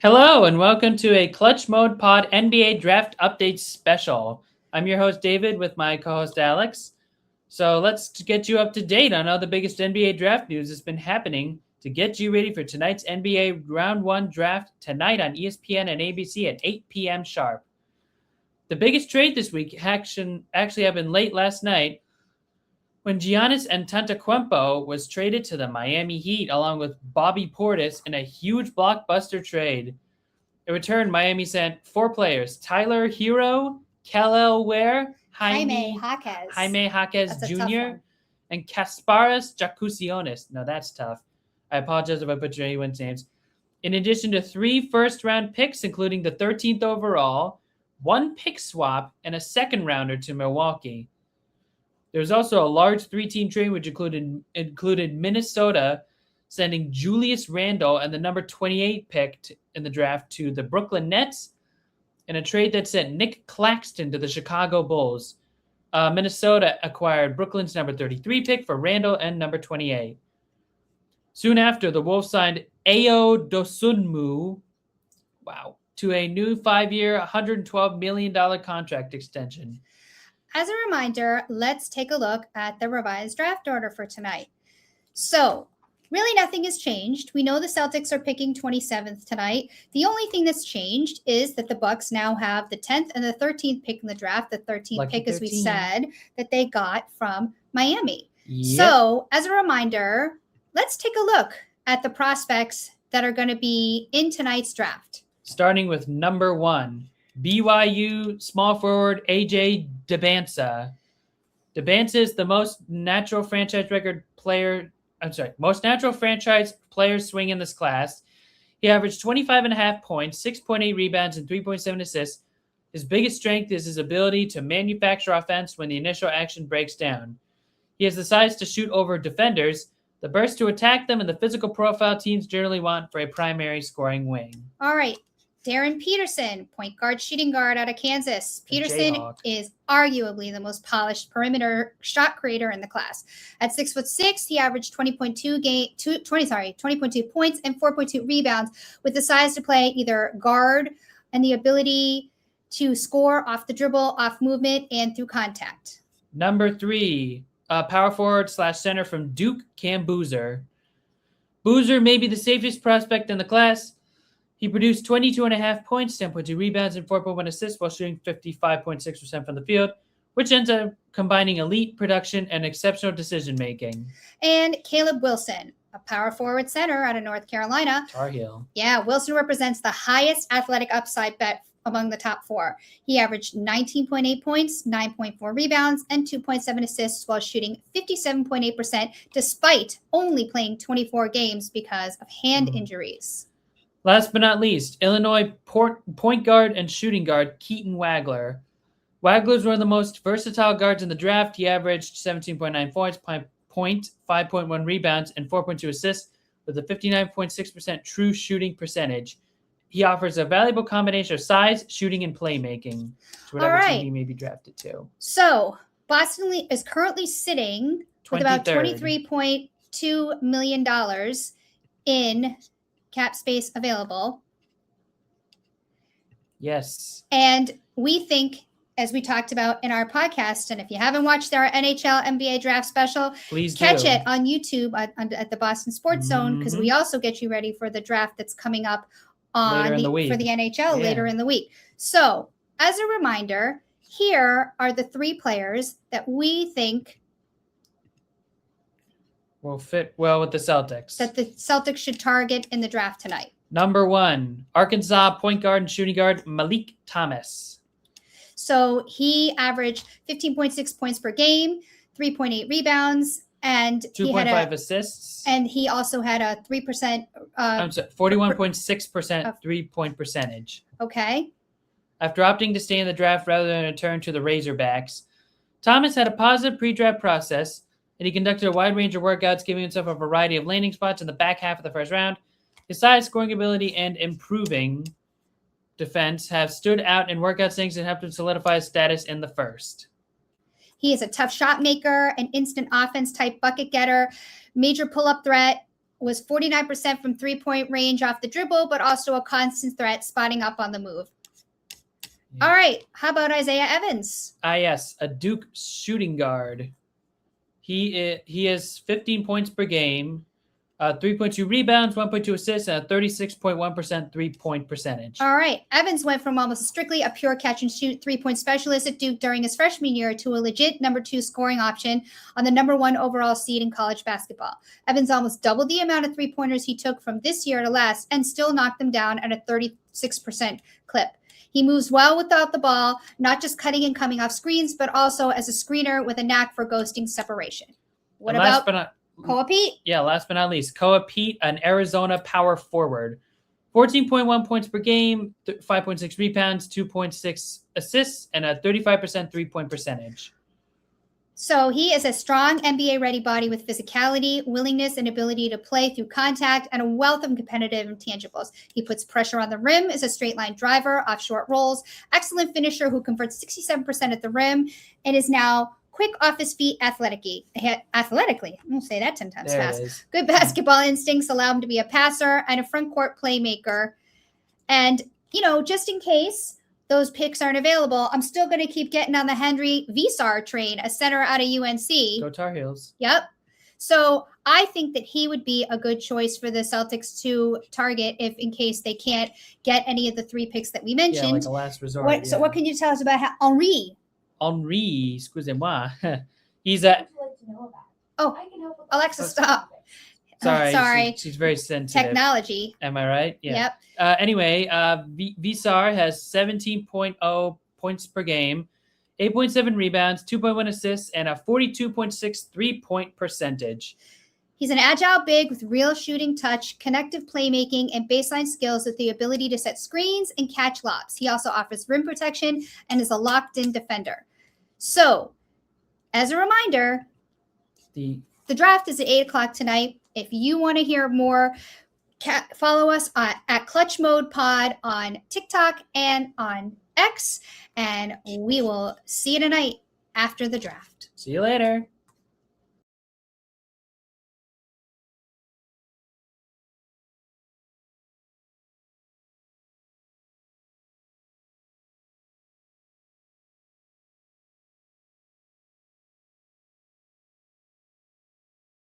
Hello and welcome to a Clutch Mode Pod NBA Draft Update Special. I'm your host David with my co-host Alex. So let's get you up to date on all the biggest NBA draft news that's been happening to get you ready for tonight's NBA Round 1 draft tonight on ESPN and ABC at 8 p.m. sharp. The biggest trade this week actually happened late last night when Giannis Antetokounmpo was traded to the Miami Heat along with Bobby Portis in a huge blockbuster trade. In return, Miami sent 4 players: Tyler Hero, Kel'el Ware, Jaime Jaquez That's a tough Jr., one. and Kasparas Jakusionis. No, that's tough. I apologize if I butchered anyone's names. In addition to 3 first-round picks, including the 13th overall, 1 pick swap, and a second-rounder to Milwaukee. There was also a large 3-team trade which included Minnesota sending Julius Randle and the number 28 pick in the draft to the Brooklyn Nets, and a trade that sent Nick Claxton to the Chicago Bulls. Minnesota acquired Brooklyn's number 33 pick for Randle and number 28. Soon after, the Wolves signed Ayo Dosunmu, to a new 5-year, $112 million contract extension. As a reminder, let's take a look at the revised draft order for tonight. So, really nothing has changed. We know the Celtics are picking 27th tonight. The only thing that's changed is that the Bucks now have the 10th and the 13th pick in the draft. The 13th pick, as we said, that they got from Miami. Yep. So, as a reminder, let's take a look at the prospects that are going to be in tonight's draft. Starting with number 1, BYU small forward AJ Debinsa. Debinsa is the most natural franchise player swing in this class. He averaged 25.5 points, 6.8 rebounds, and 3.7 assists. His biggest strength is his ability to manufacture offense when the initial action breaks down. He has the size to shoot over defenders, the burst to attack them, and the physical profile teams generally want for a primary scoring wing. All right. Darren Peterson, point guard, shooting guard out of Kansas. Peterson is arguably the most polished perimeter shot creator in the class. At 6'6", he averaged 20.2 points and 4.2 rebounds, with the size to play either guard and the ability to score off the dribble, off movement, and through contact. Number 3, power forward / center from Duke, Cam Boozer. Boozer may be the safest prospect in the class. He produced 22.5 points, 10.2 rebounds, and 4.1 assists while shooting 55.6% from the field, which ends up combining elite production and exceptional decision-making. And Caleb Wilson, a power forward center out of North Carolina. Tar Heel. Yeah, Wilson represents the highest athletic upside bet among the top 4. He averaged 19.8 points, 9.4 rebounds, and 2.7 assists while shooting 57.8%, despite only playing 24 games because of hand injuries. Last but not least, Illinois point guard and shooting guard Keaton Wagler. Wagler is one of the most versatile guards in the draft. He averaged 17.9 points, 5.1 rebounds, and 4.2 assists with a 59.6% true shooting percentage. He offers a valuable combination of size, shooting, and playmaking to whatever team he may be drafted to. So, Boston is currently sitting with about $23.2 million in cap space available. Yes. And we think, as we talked about in our podcast, and if you haven't watched our NHL NBA draft special, please catch it on YouTube at the Boston Sports Zone, because we also get you ready for the draft that's coming up for the NHL later in the week. So, as a reminder, here are the 3 players that we think will fit well with the Celtics. That the Celtics should target in the draft tonight. Number 1, Arkansas point guard and shooting guard Malik Thomas. So he averaged 15.6 points per game, 3.8 rebounds, and 2.5 assists. And he also had a 3%. 41.6% 3-point percentage. Okay. After opting to stay in the draft rather than return to the Razorbacks, Thomas had a positive pre-draft process, and he conducted a wide range of workouts, giving himself a variety of landing spots in the back half of the first round. His size, scoring ability, and improving defense have stood out in workout settings and helped him solidify his status in the first. He is a tough shot maker, an instant offense type bucket getter, major pull-up threat, was 49% from three-point range off the dribble, but also a constant threat spotting up on the move. Yeah. All right. How about Isaiah Evans? Yes, a Duke shooting guard. He has 15 points per game, 3.2 rebounds, 1.2 assists, and a 36.1% three-point percentage. All right. Evans went from almost strictly a pure catch and shoot three-point specialist at Duke during his freshman year to a legit number 2 scoring option on the number 1 overall seed in college basketball. Evans almost doubled the amount of three-pointers he took from this year to last and still knocked them down at a 36% clip. He moves well without the ball, not just cutting and coming off screens, but also as a screener with a knack for ghosting separation. What about Koa Pete? Yeah, last but not least, Koa Pete, an Arizona power forward. 14.1 points per game, 5.6 rebounds, 2.6 assists, and a 35% three-point percentage. So he is a strong NBA-ready body with physicality, willingness, and ability to play through contact, and a wealth of competitive intangibles. He puts pressure on the rim, is a straight-line driver off short rolls, excellent finisher who converts 67% at the rim, and is now quick off his feet athletically. I'm going to say that 10 times fast. Good basketball instincts allow him to be a passer and a front court playmaker. And, just in case those picks aren't available, I'm still going to keep getting on the Henry Visar train, a center out of UNC. Go Tar Heels. Yep. So I think that he would be a good choice for the Celtics to target if in case they can't get any of the 3 picks that we mentioned. Yeah, like a last resort. So what can you tell us about Henry? Henry, excusez-moi. He's a... Oh, Alexa, stop. Sorry. She's very sensitive. Technology. Am I right? Yeah. Yep. Anyway, Visar has 17.0 points per game, 8.7 rebounds, 2.1 assists, and a 42.6 three-point percentage. He's an agile big with real shooting touch, connective playmaking, and baseline skills with the ability to set screens and catch lobs. He also offers rim protection and is a locked-in defender. So, as a reminder, the draft is at 8 o'clock tonight. If you want to hear more, follow us at Clutch Mode Pod on TikTok and on X, and we will see you tonight after the draft. See you later.